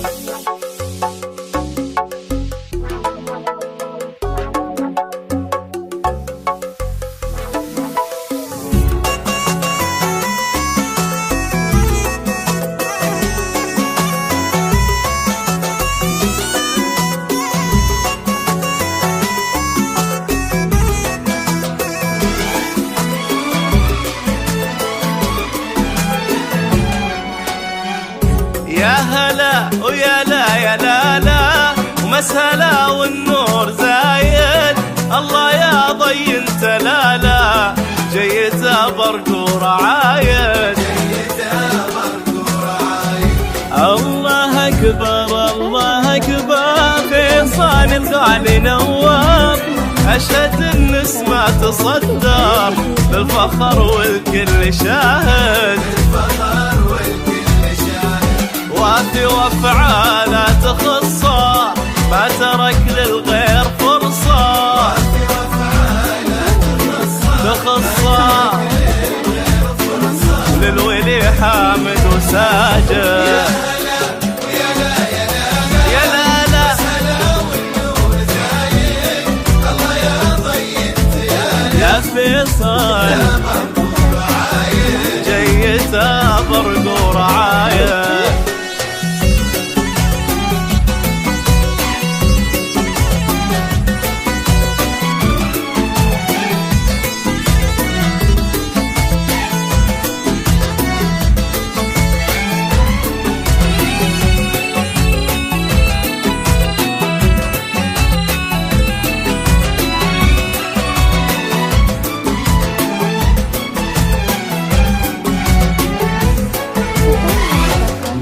يا هلا ويا لا يا لا لا ومسهلا والنور زايد. الله يا ضي انت لا لا جيت برق ورعايد. الله اكبر الله اكبر فيصل الغالي نواب. اشهد النسمة تصدر بالفخر والكل شاهد. وافي وافعاله تخصه ما ترك للغير فرصه. تخصه للولي حامد وساجد. يا لا لا يا فيصل جيت برق ورعايه.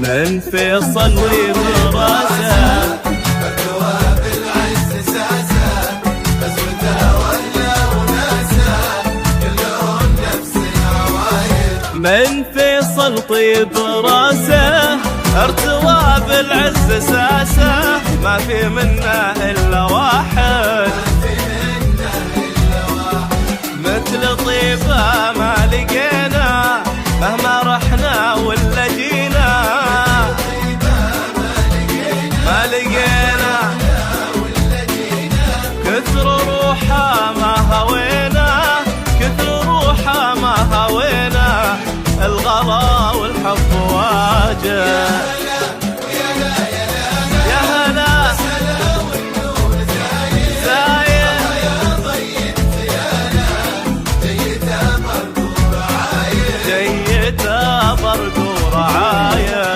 من فيصل وبراسه بالثواب العز ساسه. غزوته ولا وناسه كلهم نفس العوايد. من فيصل طيب راسه ارتوى بالعز ساسه. ما في منه الا واحد. مثل طيبه ما لقينا مهما رحنا ولا جينا. ما لقينا كثر روحه ما هوينا. كثر روحه ما هوينا. الغلا والحب واجه. يا هلا زايد. جيت برق ورعايه.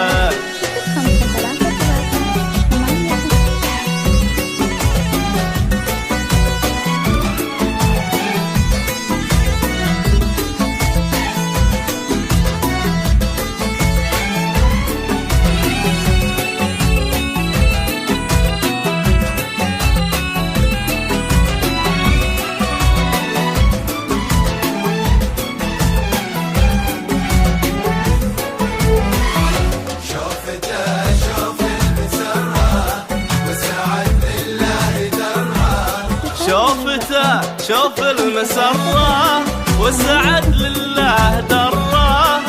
شوف المسرة والسعد لله دره.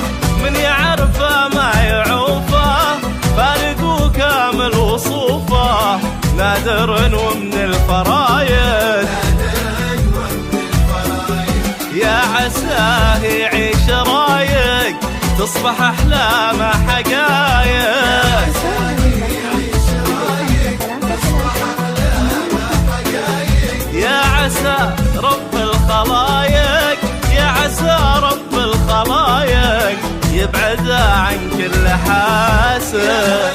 من يعرفه ما يعوفه فارق كامل وصوفه. نادر ومن الفرايد يا عساه يعيش رايق. تصبح احلامه حقايق. يا عسى رب الخلايق. يا عسى رب الخلايق يبعد عن كل حاسد.